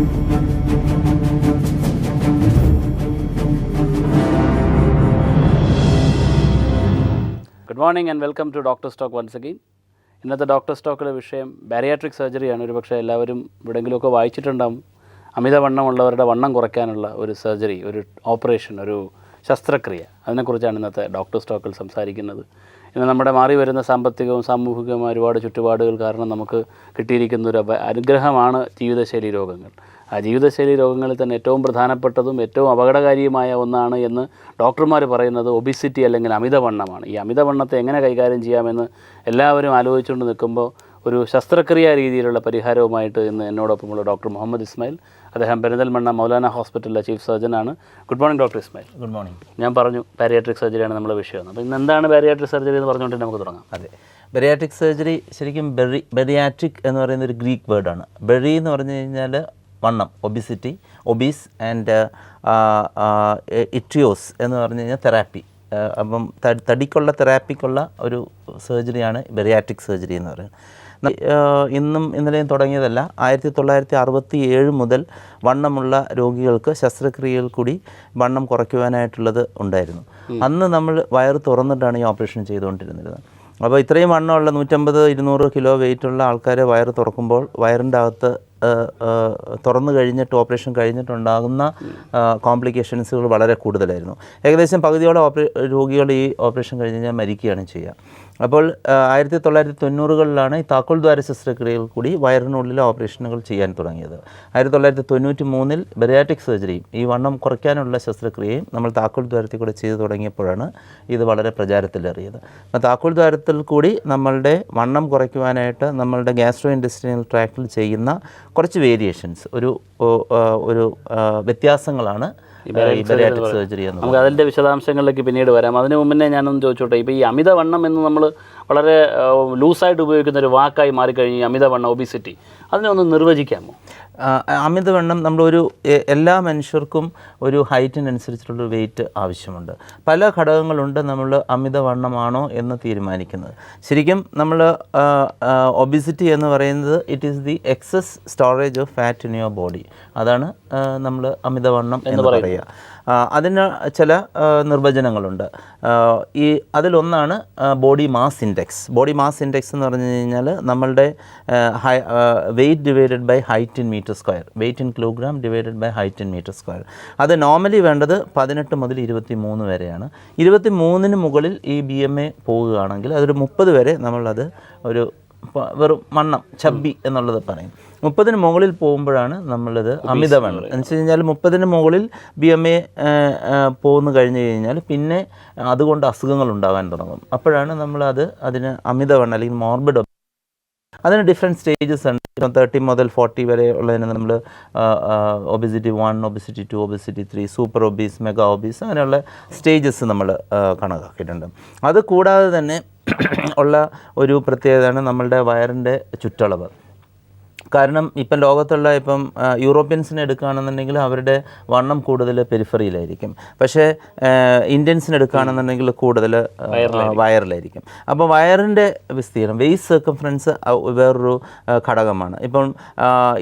Good morning and welcome to Doctor's Talk once again. ഇന്നത്തെ doctors ടോക്കിലെ വിഷയം bariatric സർജറിയാണ്. ഒരു പക്ഷേ എല്ലാവരും എവിടെയെങ്കിലുമൊക്കെ വായിച്ചിട്ടുണ്ടാകും. അമിതവണ്ണമുള്ളവരുടെ വണ്ണം കുറയ്ക്കാനുള്ള ഒരു സർജറി, ഒരു ഓപ്പറേഷൻ, ഒരു ശസ്ത്രക്രിയ, അതിനെക്കുറിച്ചാണ് ഇന്നത്തെ ഡോക്ടർസ് ടോക്കിൽ സംസാരിക്കുന്നത്. ഇന്ന് നമ്മുടെ മാറി വരുന്ന സാമ്പത്തികവും സാമൂഹികവുമായ ഒരുപാട് ചുറ്റുപാടുകൾ കാരണം നമുക്ക് കിട്ടിയിരിക്കുന്ന ഒരു അനുഗ്രഹമാണ് ജീവിതശൈലി രോഗങ്ങൾ. ആ ജീവിതശൈലി രോഗങ്ങളിൽ തന്നെ ഏറ്റവും പ്രധാനപ്പെട്ടതും ഏറ്റവും അപകടകാരിയുമായ ഒന്നാണ് എന്ന് ഡോക്ടർമാർ പറയുന്നത് ഒബിസിറ്റി അല്ലെങ്കിൽ അമിതവണ്ണമാണ്. ഈ അമിതവണ്ണത്തെ എങ്ങനെ കൈകാര്യം ചെയ്യാമെന്ന് എല്ലാവരും ആലോചിച്ചുകൊണ്ട് നിൽക്കുമ്പോൾ ഒരു ശസ്ത്രക്രിയ രീതിയിലുള്ള പരിഹാരവുമായിട്ട് ഇന്ന് എന്നോടൊപ്പമുള്ള ഡോക്ടർ മുഹമ്മദ് ഇസ്മായിൽ. അദ്ദേഹം പെരിന്തൽമണ്ണ മൗലാന ഹോസ്പിറ്റലിലെ ചീഫ് സർജനാണ്. Good morning doctor Ismail. Good morning. ഞാൻ പറഞ്ഞു ബാരിയാട്രിക് സർജറിയാണ് നമ്മുടെ വിഷയം. അപ്പോൾ ഇന്ന് എന്താണ് ബാരിയാട്രിക് സർജറി എന്ന് പറഞ്ഞുകൊണ്ട് നമുക്ക് തുടങ്ങാം. അതെ, ബെറിയാട്രിക് സർജറി ശരിക്കും ബെറിയാട്രിക് എന്ന് പറയുന്ന ഒരു ഗ്രീക്ക് വേർഡാണ്. ബെറി എന്ന് പറഞ്ഞു കഴിഞ്ഞാൽ വണ്ണം, ഒബിസിറ്റി, ഒബീസ്, ആൻഡ് ഇട്രിയോസ് എന്ന് പറഞ്ഞു കഴിഞ്ഞാൽ തെറാപ്പി. അപ്പം തടിക്കുള്ള തെറാപ്പിക്കുള്ള ഒരു സർജറിയാണ് ബെറിയാട്രിക് സർജറി എന്ന് പറയുന്നത്. ഇന്നും ഇന്നലെയും തുടങ്ങിയതല്ല. 1967 മുതൽ വണ്ണമുള്ള രോഗികൾക്ക് ശസ്ത്രക്രിയയിൽ കൂടി വണ്ണം കുറയ്ക്കുവാനായിട്ടുള്ളത് ഉണ്ടായിരുന്നു. അന്ന് നമ്മൾ വയറ് തുറന്നിട്ടാണ് ഈ ഓപ്പറേഷൻ ചെയ്തുകൊണ്ടിരുന്നത്. അപ്പോൾ ഇത്രയും വണ്ണമുള്ള 150-200 കിലോ വെയിറ്റുള്ള ആൾക്കാരെ വയറ് തുറക്കുമ്പോൾ വയറിൻ്റെ അകത്ത് തുറന്നു കഴിഞ്ഞിട്ട് ഓപ്പറേഷൻ കഴിഞ്ഞിട്ടുണ്ടാകുന്ന കോംപ്ലിക്കേഷൻസുകൾ വളരെ കൂടുതലായിരുന്നു. ഏകദേശം പകുതിയോളം രോഗികൾ ഈ ഓപ്പറേഷൻ കഴിഞ്ഞ് കഴിഞ്ഞാൽ മരിക്കുകയാണ് ചെയ്യുക. അപ്പോൾ 1990-കളിലാണ് ഈ താക്കോൽ ദ്വാര ശസ്ത്രക്രിയയിൽ കൂടി വയറിനുള്ളിലെ ഓപ്പറേഷനുകൾ ചെയ്യാൻ തുടങ്ങിയത്. 1993-ൽ ബെറിയാട്രിക് സർജറിയും ഈ വണ്ണം കുറയ്ക്കാനുള്ള ശസ്ത്രക്രിയയും നമ്മൾ താക്കോൽ ദ്വാരത്തിൽ കൂടെ ചെയ്തു തുടങ്ങിയപ്പോഴാണ് ഇത് വളരെ പ്രചാരത്തിലേറിയത്. അപ്പോൾ താക്കോൽ ദ്വാരത്തിൽ കൂടി നമ്മളുടെ വണ്ണം കുറയ്ക്കുവാനായിട്ട് നമ്മളുടെ ഗ്യാസ്ട്രോ ഇൻറ്റെസ്റ്റിനൽ ട്രാക്റ്റിൽ ചെയ്യുന്ന കുറച്ച് വേരിയേഷൻസ്, ഒരു വ്യത്യാസങ്ങളാണ് ബെറിയാട്രിക് സർജറി എന്ന്. നമുക്ക് അതിൻ്റെ വിശദാംശങ്ങളിലേക്ക് പിന്നീട് വരാം. അതിന് മുന്നേ ഞാനൊന്ന് ചോദിച്ചോട്ടെ, ഇപ്പോൾ ഈ അമിതവണ്ണം എന്ന് നമ്മൾ വളരെ ലൂസായിട്ട് ഉപയോഗിക്കുന്ന ഒരു വാക്കായി മാറിക്കഴിഞ്ഞ് അമിതവണ്ണം, ഒബിസിറ്റി, അതിനെ ഒന്ന് നിർവചിക്കാമോ? അമിതവണ്ണം നമ്മളൊരു എല്ലാ മനുഷ്യർക്കും ഒരു ഹൈറ്റിനനുസരിച്ചുള്ള വെയിറ്റ് ആവശ്യമുണ്ട്. പല ഘടകങ്ങളുണ്ട് നമ്മൾ അമിതവണ്ണമാണോ എന്ന് തീരുമാനിക്കുന്നത്. ശരിക്കും നമ്മൾ ഒബിസിറ്റി എന്ന് പറയുന്നത് it is the excess storage of fat in your body. അതാണ് നമ്മൾ അമിതവണ്ണം എന്ന് പറയുക. അതിന് ചില നിർവചനങ്ങളുണ്ട്. അതിലൊന്നാണ് body mass index. Body mass index എന്ന് പറഞ്ഞു കഴിഞ്ഞാൽ നമ്മളുടെ weight divided by height in metre square, weight in kilogram divided by height in metre square. അത് നോർമലി വേണ്ടത് 18 മുതൽ 23 വരെയാണ്. 23-ന് മുകളിൽ ഈ BMI പോവുകയാണെങ്കിൽ അതൊരു 30 വരെ നമ്മളത് ഒരു വെറും വണ്ണം, ചബ്ബി എന്നുള്ളത് പറയും. 30-ന് മുകളിൽ പോകുമ്പോഴാണ് നമ്മളിത് അമിതവണ്ണം എന്ന് വെച്ച് കഴിഞ്ഞാൽ 30-ന് മുകളിൽ BMI പോകുന്നു കഴിഞ്ഞ് കഴിഞ്ഞാൽ പിന്നെ അതുകൊണ്ട് അസുഖങ്ങൾ ഉണ്ടാകാൻ തുടങ്ങും. അപ്പോഴാണ് നമ്മളത് അതിന് അമിതവണ്ണം അല്ലെങ്കിൽ മോർബിഡ്. അതിന് ഡിഫറെൻറ്റ് സ്റ്റേജസ് ഉണ്ട്. 30 മുതൽ 40 വരെ ഉള്ളതിന് നമ്മൾ obesity 1, obesity 2, obesity 3, super obese, mega obese, അങ്ങനെയുള്ള സ്റ്റേജസ് നമ്മൾ കണക്കാക്കിയിട്ടുണ്ട്. അത് കൂടാതെ തന്നെ ഉള്ള ഒരു പ്രത്യേകതയാണ് നമ്മളുടെ വയറിൻ്റെ ചുറ്റളവ്. കാരണം ഇപ്പം ലോകത്തുള്ള യൂറോപ്യൻസിനെ എടുക്കുകയാണെന്നുണ്ടെങ്കിൽ അവരുടെ വണ്ണം കൂടുതൽ പെരിഫറിയിലായിരിക്കും. പക്ഷേ ഇന്ത്യൻസിനെ എടുക്കുകയാണെന്നുണ്ടെങ്കിൽ കൂടുതൽ വയറിലായിരിക്കും. അപ്പോൾ വയറിൻ്റെ വിസ്തീർണം, വെയ്സ്റ്റ് സർക്കംഫറൻസ് വേറൊരു ഘടകമാണ്. ഇപ്പം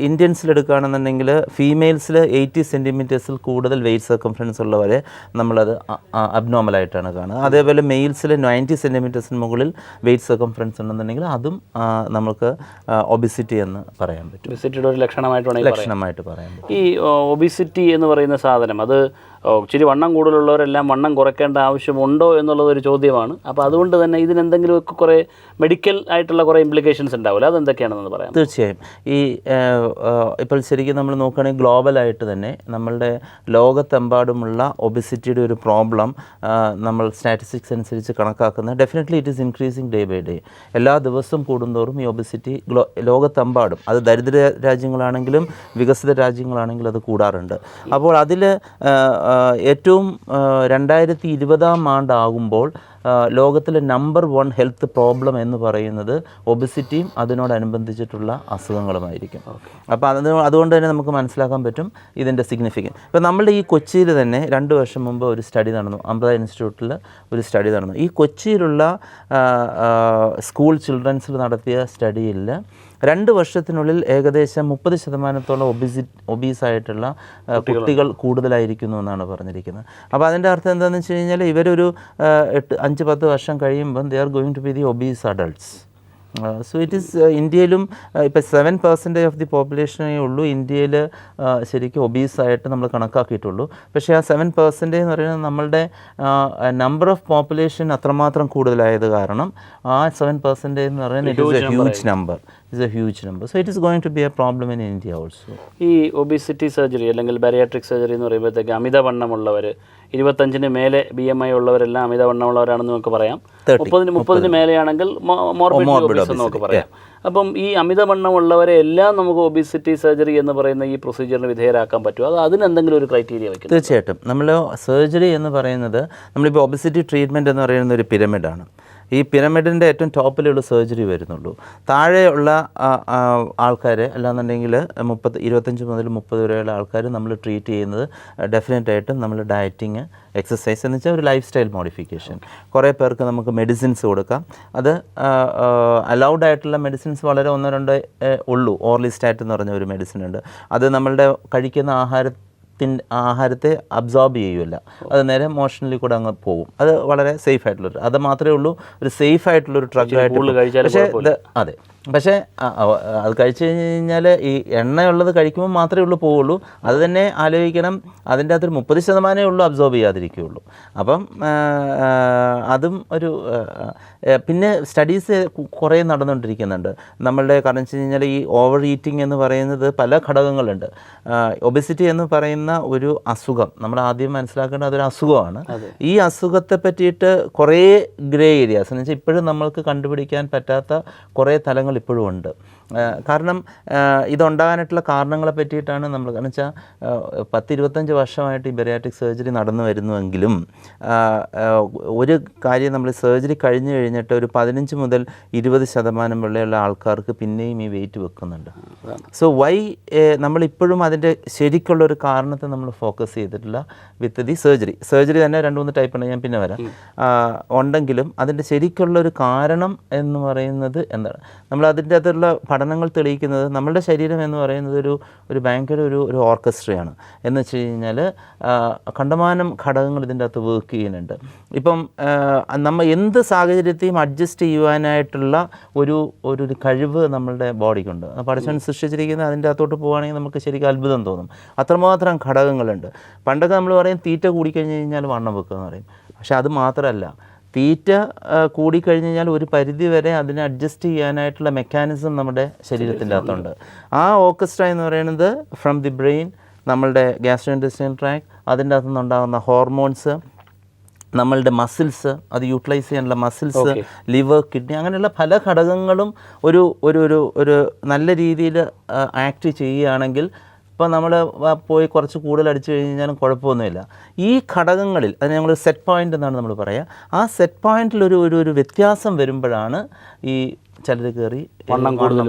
ഇന്ത്യൻസിലെടുക്കുകയാണെന്നുണ്ടെങ്കിൽ ഫീമെയിൽസിൽ 80 സെൻറ്റിമീറ്റേഴ്സിൽ കൂടുതൽ വെയ്റ്റ് സർക്കംഫറൻസ് ഉള്ളവരെ നമ്മളത് അബ്നോർമലായിട്ടാണ് കാണുക. അതേപോലെ മെയിൽസിൽ 90 സെൻറ്റിമീറ്റേഴ്സിന് മുകളിൽ വെയ്റ്റ് സർക്കംഫറൻസ് ഉണ്ടെന്നുണ്ടെങ്കിൽ അതും നമുക്ക് ഒബിസിറ്റി എന്ന് പറയാം. ഒബിസിറ്റിയുടെ ഒരു ലക്ഷണമായിട്ട് പറയാം. ഈ ഒബിസിറ്റി എന്ന് പറയുന്ന സാധനം അത് ഇച്ചിരി വണ്ണം കൂടുതലുള്ളവരെല്ലാം വണ്ണം കുറയ്ക്കേണ്ട ആവശ്യമുണ്ടോ എന്നുള്ളതൊരു ചോദ്യമാണ്. അപ്പോൾ അതുകൊണ്ട് തന്നെ ഇതിനെന്തെങ്കിലുമൊക്കെ കുറേ മെഡിക്കൽ ആയിട്ടുള്ള കുറേ ഇംപ്ലിക്കേഷൻസ് ഉണ്ടാവില്ല, അതെന്തൊക്കെയാണെന്ന് പറയാം. തീർച്ചയായും. ഇപ്പോൾ ശരിക്കും നമ്മൾ നോക്കുകയാണെങ്കിൽ ഗ്ലോബലായിട്ട് തന്നെ നമ്മളുടെ ലോകത്തെമ്പാടുമുള്ള ഒബിസിറ്റിയുടെ ഒരു പ്രോബ്ലം നമ്മൾ സ്റ്റാറ്റിസ്റ്റിക്സ് അനുസരിച്ച് കണക്കാക്കുന്നത് definitely it is increasing day by day. എല്ലാ ദിവസവും കൂടുന്തോറും ഈ ഒബിസിറ്റി ലോകത്തെമ്പാടും, അത് ദരിദ്ര രാജ്യങ്ങളാണെങ്കിലും വികസിത രാജ്യങ്ങളാണെങ്കിലും അത് കൂടാറുണ്ട്. അപ്പോൾ അതിൽ ഏറ്റവും 2020 ആണ്ടാകുമ്പോൾ ലോകത്തിലെ നമ്പർ 1 ഹെൽത്ത് പ്രോബ്ലം എന്ന് പറയുന്നത് ഒബിസിറ്റിയും അതിനോടനുബന്ധിച്ചിട്ടുള്ള അസുഖങ്ങളുമായിരിക്കും. അപ്പോൾ അതുകൊണ്ട് തന്നെ നമുക്ക് മനസ്സിലാക്കാൻ പറ്റും ഇതിൻ്റെ സിഗ്നിഫിക്കൻസ്. ഇപ്പോൾ നമ്മളുടെ ഈ കൊച്ചിയിൽ തന്നെ 2 വർഷം മുമ്പ് ഒരു സ്റ്റഡി നടന്നു, അമൃത ഇൻസ്റ്റിറ്റ്യൂട്ടിൽ ഒരു സ്റ്റഡി നടന്നു. ഈ കൊച്ചിയിലുള്ള സ്കൂൾ ചിൽഡ്രൻസിൽ നടത്തിയ സ്റ്റഡിയിൽ 2 വർഷത്തിനുള്ളിൽ ഏകദേശം 30% ഒബീസായിട്ടുള്ള കുട്ടികൾ കൂടുതലായിരിക്കുന്നു എന്നാണ് പറഞ്ഞിരിക്കുന്നത്. അപ്പോൾ അതിൻ്റെ അർത്ഥം എന്താണെന്ന് വെച്ച് കഴിഞ്ഞാൽ ഇവരൊരു 5-10 വർഷം കഴിയുമ്പം they are going to be the obese adults. So it is ഇന്ത്യയിലും ഇപ്പോൾ 7% ഓഫ് ദി പോപ്പുലേഷനേ ഉള്ളൂ ഇന്ത്യയിൽ ശരിക്കും ഒബീസായിട്ട് നമ്മൾ കണക്കാക്കിയിട്ടുള്ളൂ. പക്ഷേ ആ 7% എന്ന് പറയുന്നത് നമ്മളുടെ നമ്പർ ഓഫ് പോപ്പുലേഷൻ അത്രമാത്രം കൂടുതലായത് കാരണം ആ 7% എന്ന് പറയുന്നത് it is A huge number. So it is going to be a problem in India also. ഈ ഒബിസിറ്റി സർജറി അല്ലെങ്കിൽ ബാരിയാട്രിക് സർജറി എന്ന് പറയുമ്പോഴത്തേക്ക് അമിതവണ്ണമുള്ളവർ 25-ന് മേലെ BMI ഉള്ളവരെല്ലാം അമിതവണ്ണമുള്ളവരാണെന്ന് നമുക്ക് പറയാം. 30-ന് മേലെയാണെങ്കിൽ മോർബിഡ് ഒബീസ് നമുക്ക് പറയാം. അപ്പം ഈ അമിതവണ്ണമുള്ളവരെ എല്ലാം നമുക്ക് ഒബിസിറ്റി സർജറി എന്ന് പറയുന്ന ഈ പ്രൊസീജിയറിന് വിധേയരാക്കാൻ പറ്റുമോ? അത് അതിനെന്തെങ്കിലും ഒരു ക്രൈറ്റീരിയ വയ്ക്കും? തീർച്ചയായിട്ടും. നമ്മൾ സർജറി എന്ന് പറയുന്നത് നമ്മളിപ്പോൾ ഒബിസിറ്റി ട്രീറ്റ്മെൻറ്റ് എന്ന് പറയുന്ന ഒരു പിരമിഡാണ്. ഈ പിരമിഡിൻ്റെ ഏറ്റവും ടോപ്പിലുള്ള സർജറി വരുന്നുള്ളൂ. താഴെയുള്ള ആൾക്കാർ അല്ലാന്നുണ്ടെങ്കിൽ 25 മുതൽ 30 വരെയുള്ള ആൾക്കാർ നമ്മൾ ട്രീറ്റ് ചെയ്യുന്നത് ഡെഫിനറ്റായിട്ടും നമ്മൾ ഡയറ്റിങ്, എക്സസൈസ് എന്ന് വെച്ചാൽ ഒരു ലൈഫ് സ്റ്റൈൽ മോഡിഫിക്കേഷൻ. കുറേ പേർക്ക് നമുക്ക് മെഡിസിൻസ് കൊടുക്കാം. അത് അലൗഡ് ആയിട്ടുള്ള മെഡിസിൻസ് വളരെ 1-2 ഉള്ളൂ. ഓർലിസ്റ്റാറ്റ് എന്ന് പറഞ്ഞ ഒരു മെഡിസിൻ ഉണ്ട്. അത് നമ്മളുടെ കഴിക്കുന്ന ആഹാരത്തെ അബ്സോർബ് ചെയ്യുമല്ല, അത് നേരെ മോഷണലി കൂടെ അങ്ങ് പോകും. അത് വളരെ സേഫ് ആയിട്ടുള്ളൊരു, അത് മാത്രമേ ഉള്ളൂ ഒരു സേഫ് ആയിട്ടുള്ളൊരു ഡ്രഗായിട്ട്. പക്ഷേ അതെ, പക്ഷേ അത് കഴിച്ചു കഴിഞ്ഞാൽ ഈ എണ്ണയുള്ളത് കഴിക്കുമ്പോൾ മാത്രമേ ഉള്ളൂ പോവുള്ളൂ. അത് തന്നെ ആലോചിക്കണം, അതിൻ്റെ അകത്തൊരു 30% ഉള്ളൂ അബ്സോർബ് ചെയ്യാതിരിക്കുകയുള്ളൂ. അപ്പം അതും ഒരു പിന്നെ സ്റ്റഡീസ് കുറേ നടന്നുകൊണ്ടിരിക്കുന്നുണ്ട് നമ്മളുടെ. കാരണം വെച്ച് കഴിഞ്ഞാൽ ഈ ഓവർ ഈറ്റിംഗ് എന്ന് പറയുന്നത് പല ഘടകങ്ങളുണ്ട്. ഒബിസിറ്റി എന്ന് പറയുന്ന ഒരു അസുഖം നമ്മൾ ആദ്യം മനസ്സിലാക്കേണ്ട അതൊരു അസുഖമാണ്. ഈ അസുഖത്തെ പറ്റിയിട്ട് കുറേ ഗ്രേ ഏരിയാസ് എന്ന് വെച്ചാൽ ഇപ്പോഴും നമ്മൾക്ക് കണ്ടുപിടിക്കാൻ പറ്റാത്ത കുറേ തലങ്ങൾ ഇപ്പോഴും ഉണ്ട്. കാരണം ഇതുണ്ടാകാനായിട്ടുള്ള കാരണങ്ങളെ പറ്റിയിട്ടാണ് നമ്മൾ, കാരണം വെച്ചാൽ 10-25 വർഷമായിട്ട് ഈ ബെറിയാട്രിക് സർജറി നടന്നു വരുന്നുവെങ്കിലും ഒരു കാര്യം, നമ്മൾ സർജറി കഴിഞ്ഞ് കഴിഞ്ഞിട്ട് ഒരു 15 മുതൽ 20% വരെയുള്ള ആൾക്കാർക്ക് പിന്നെയും ഈ വെയിറ്റ് വെക്കുന്നുണ്ട്. സോ വൈ നമ്മളിപ്പോഴും അതിൻ്റെ ശരിക്കുള്ളൊരു കാരണത്തെ നമ്മൾ ഫോക്കസ് ചെയ്തിട്ടില്ല വിത്ത് ദി സർജറി തന്നെ 2-3 ടൈപ്പ് ഉണ്ട്, ഞാൻ പിന്നെ വരാം, ഉണ്ടെങ്കിലും അതിൻ്റെ ശരിക്കുള്ളൊരു കാരണം എന്ന് പറയുന്നത് എന്താണ്? നമ്മൾ അതിൻ്റെ അകത്തുള്ള പഠനങ്ങൾ തെളിയിക്കുന്നത് നമ്മളുടെ ശരീരം എന്ന് പറയുന്നത് ഒരു ഭയങ്കര ഒരു ഓർക്കസ്ട്രയാണ്. എന്ന് വെച്ച് കഴിഞ്ഞാൽ കണ്ടമാനം ഘടകങ്ങൾ ഇതിൻ്റെ അകത്ത് വർക്ക് ചെയ്യുന്നുണ്ട്. ഇപ്പം നമ്മൾ എന്ത് സാഹചര്യത്തെയും അഡ്ജസ്റ്റ് ചെയ്യുവാനായിട്ടുള്ള ഒരു കഴിവ് നമ്മളുടെ ബോഡിക്കുണ്ട്. പഠിച്ചവൻ സൃഷ്ടിച്ചിരിക്കുന്നത് അതിൻ്റെ അകത്തോട്ട് പോവുകയാണെങ്കിൽ നമുക്ക് ശരിക്കും അത്ഭുതം തോന്നും. അത്രമാത്രം ഘടകങ്ങളുണ്ട്. പണ്ടൊക്കെ നമ്മൾ പറയും തീറ്റ കൂടിക്കഴിഞ്ഞ് കഴിഞ്ഞാൽ വണ്ണം വെക്കുക എന്ന് പറയും. പക്ഷെ അത് മാത്രമല്ല, തീറ്റ കൂടിക്കഴിഞ്ഞ് കഴിഞ്ഞാൽ ഒരു പരിധി വരെ അതിനെ അഡ്ജസ്റ്റ് ചെയ്യാനായിട്ടുള്ള മെക്കാനിസം നമ്മുടെ ശരീരത്തിൻ്റെ അകത്തുണ്ട്. ആ ഓർക്കസ്ട്ര എന്ന് പറയുന്നത് ഫ്രം ദി ബ്രെയിൻ, നമ്മളുടെ ഗ്യാസ്ട്രോ ഇൻറ്റെസ്റ്റൈനൽ ട്രാക്ട്, അതിൻ്റെ അകത്തു നിന്നുണ്ടാകുന്ന ഹോർമോൺസ്, നമ്മളുടെ മസിൽസ്, അത് യൂട്ടിലൈസ് ചെയ്യാനുള്ള മസിൽസ്, ലിവർ, കിഡ്നി, അങ്ങനെയുള്ള പല ഘടകങ്ങളും ഒരു നല്ല രീതിയിൽ ആക്ട് ചെയ്യുകയാണെങ്കിൽ ഇപ്പോൾ നമ്മൾ പോയി കുറച്ച് കൂടുതൽ അടിച്ചു കഴിഞ്ഞാലും കുഴപ്പമൊന്നുമില്ല. ഈ ഘടകങ്ങളിൽ അതിന് ഞങ്ങൾ സെറ്റ് പോയിൻ്റ് എന്നാണ് നമ്മൾ പറയുക. ആ സെറ്റ് പോയിൻറ്റിൽ ഒരു വ്യത്യാസം വരുമ്പോഴാണ് ഈ ചിലർ കയറി വണ്ണം കൂടുതൽ